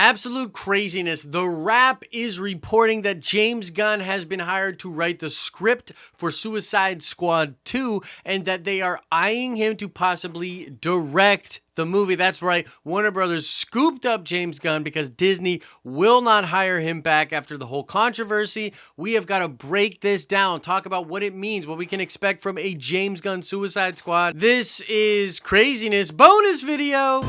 Absolute craziness. The Wrap is reporting that James Gunn has been hired to write the script for Suicide Squad 2 and that they are eyeing him to possibly direct the movie. That's right. Warner Brothers scooped up James Gunn because Disney will not hire him back after the whole controversy. We have got to break this down, talk about what it means, what we can expect from a James Gunn Suicide Squad. This is craziness bonus video.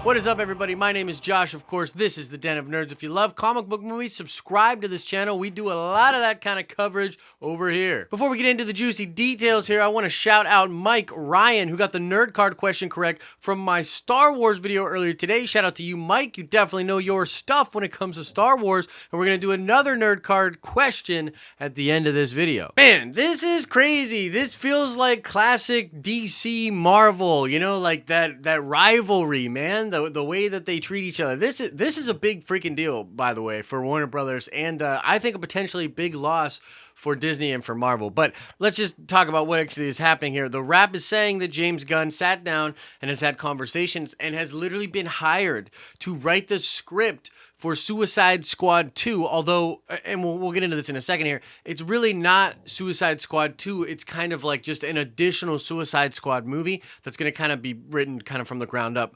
What is up, everybody? My name is Josh. Of course, this is the Den of Nerds. If you love comic book movies, subscribe to this channel. We do a lot of that kind of coverage over here. Before we get into the juicy details here, I want to shout out Mike Ryan, who got the nerd card question correct from my Star Wars video earlier today. Shout out to you, Mike. You definitely know your stuff when it comes to Star Wars. And we're going to do another nerd card question at the end of this video. Man, this is crazy. This feels like classic DC Marvel, you know, like that rivalry, man. The way that they treat each other. This is a big freaking deal, by the way, for Warner Brothers, and I think a potentially big loss for Disney and for Marvel. But let's just talk about what actually is happening here. The Wrap is saying that James Gunn sat down and has had conversations and has literally been hired to write the script for Suicide Squad 2, although, and we'll get into this in a second here, it's really not Suicide Squad 2, it's kind of like just an additional Suicide Squad movie that's going to kind of be written kind of from the ground up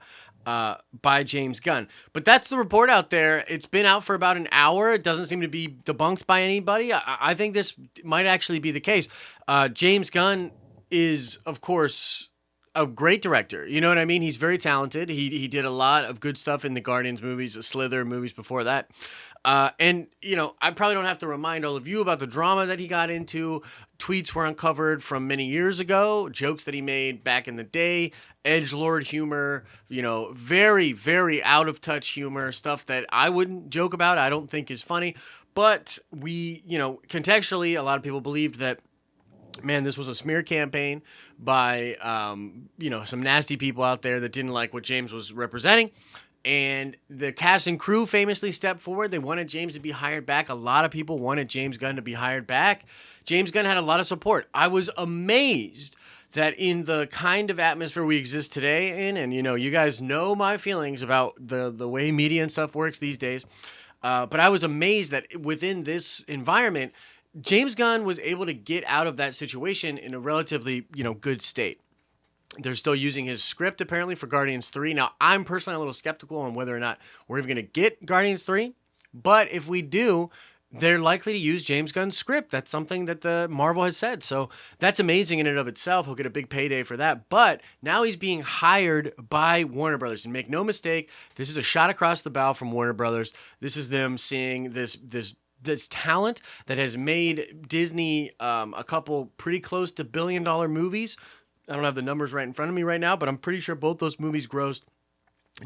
by James Gunn. But that's the report out there. It's been out for about an hour. It doesn't seem to be debunked by anybody. I think this might actually be the case. James Gunn is, of course, a great director. You know what I mean? He's very talented. He did a lot of good stuff in the Guardians movies, the Slither movies before that. And, you know, I probably don't have to remind all of you about the drama that he got into. Tweets were uncovered from many years ago, jokes that he made back in the day, edgelord humor, you know, very, very out of touch humor, stuff that I wouldn't joke about, I don't think is funny. But we, you know, contextually, a lot of people believed that, man, this was a smear campaign by, you know, some nasty people out there that didn't like what James was representing. And the cast and crew famously stepped forward. They wanted James to be hired back. A lot of people wanted James Gunn to be hired back. James Gunn had a lot of support. I was amazed that in the kind of atmosphere we exist today in, and, you know, you guys know my feelings about the way media and stuff works these days, but I was amazed that within this environment, James Gunn was able to get out of that situation in a relatively, you know, good state. They're still using his script, apparently, for Guardians 3. Now, I'm personally a little skeptical on whether or not we're even going to get Guardians 3. But if we do, they're likely to use James Gunn's script. That's something that the Marvel has said. So that's amazing in and of itself. He'll get a big payday for that. But now he's being hired by Warner Brothers. And make no mistake, this is a shot across the bow from Warner Brothers. This is them seeing this talent that has made Disney a couple pretty close to billion-dollar movies. I don't have the numbers right in front of me right now, but I'm pretty sure both those movies grossed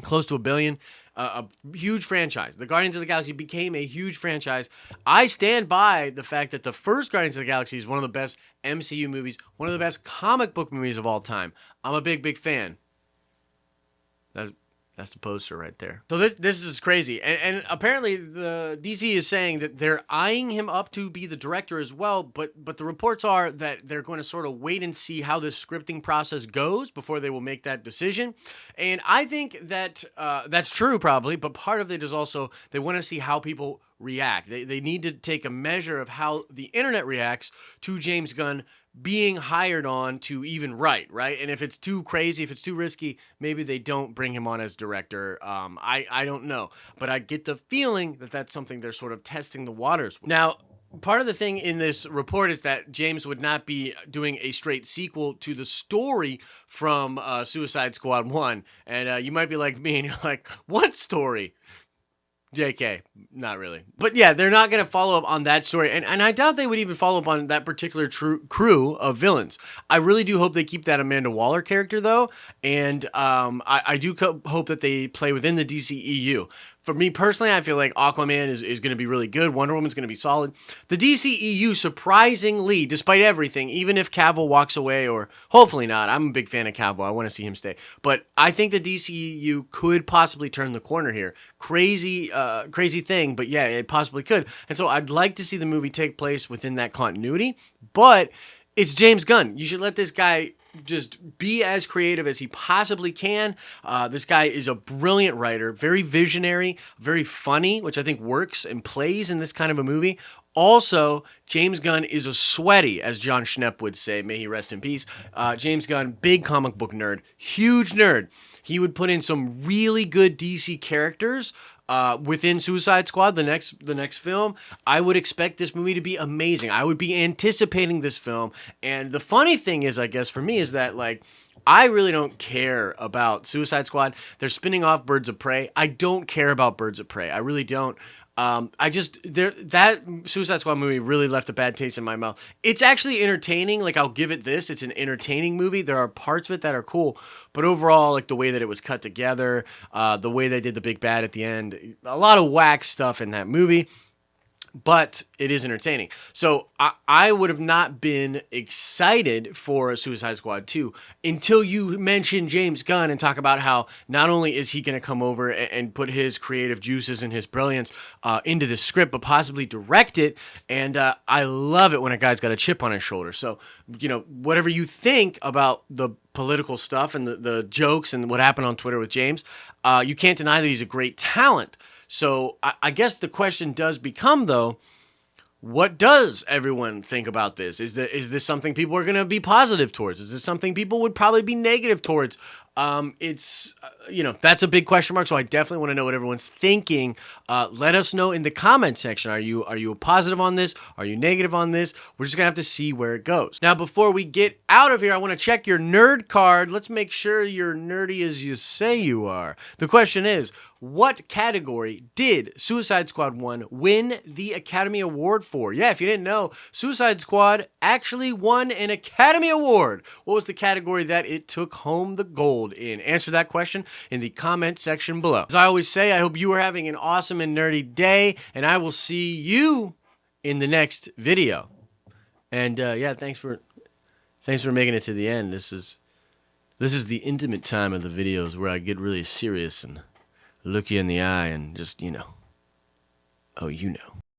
close to $1 billion. A huge franchise. The Guardians of the Galaxy became a huge franchise. I stand by the fact that the first Guardians of the Galaxy is one of the best MCU movies, one of the best comic book movies of all time. I'm a big fan. That's the poster right there. So this is crazy. And apparently the DC is saying that they're eyeing him up to be the director as well, but the reports are that they're going to sort of wait and see how this scripting process goes before they will make that decision. And I think that that's true probably, but part of it is also they want to see how people react. They need to take a measure of how the internet reacts to James Gunn being hired on to even write, right? And if it's too crazy, if it's too risky, maybe they don't bring him on as director. I don't know. But I get the feeling that that's something they're sort of testing the waters with. Now, part of the thing in this report is that James would not be doing a straight sequel to the story from Suicide Squad 1. And you might be like me and you're like, what story? JK, not really. But yeah, they're not going to follow up on that story. And I doubt they would even follow up on that particular crew of villains. I really do hope they keep that Amanda Waller character, though. And I do hope that they play within the DCEU. For me personally, I feel like Aquaman is going to be really good. Wonder Woman's going to be solid. The DCEU, surprisingly, despite everything, even if Cavill walks away, or hopefully not, I'm a big fan of Cavill. I want to see him stay. But I think the DCEU could possibly turn the corner here. Crazy thing, but yeah, it possibly could. And so I'd like to see the movie take place within that continuity. But it's James Gunn. You should let this guy just be as creative as he possibly can. This guy is a brilliant writer, very visionary, very funny, which I think works and plays in this kind of a movie. Also, James Gunn is a sweaty, as John Schnepp would say. May he rest in peace. James Gunn, big comic book nerd, huge nerd. He would put in some really good DC characters within Suicide Squad, the next film. I would expect this movie to be amazing. I would be anticipating this film. And the funny thing is, I guess, for me, is that, like, I really don't care about Suicide Squad. They're spinning off Birds of Prey. I don't care about Birds of Prey. I really don't. That Suicide Squad movie really left a bad taste in my mouth. It's actually entertaining. Like, I'll give it this. It's an entertaining movie. There are parts of it that are cool, but overall, like, the way that it was cut together, the way they did the big bad at the end, a lot of whack stuff in that movie. But it is entertaining. So I would have not been excited for a Suicide Squad 2 until you mention James Gunn and talk about how not only is he going to come over and put his creative juices and his brilliance into the script, but possibly direct it. And I love it when a guy's got a chip on his shoulder. So, you know, whatever you think about the political stuff and the jokes and what happened on Twitter with James, you can't deny that he's a great talent. So I guess the question does become, though, what does everyone think about this? Is this something people are going to be positive towards? Is this something people would probably be negative towards? That's a big question mark. So I definitely want to know what everyone's thinking. Let us know in the comment section. Are you positive on this? Are you negative on this? We're just gonna have to see where it goes. Now, before we get out of here, I want to check your nerd card. Let's make sure you're nerdy as you say you are. The question is, what category did Suicide Squad 1 win the Academy Award for? Yeah, if you didn't know, Suicide Squad actually won an Academy Award. What was the category that it took home the gold in? Answer that question in the comment section below. As I always say, I hope you are having an awesome and nerdy day, and I will see you in the next video. And thanks for making it to the end. This is the intimate time of the videos where I get really serious and look you in the eye and just, oh,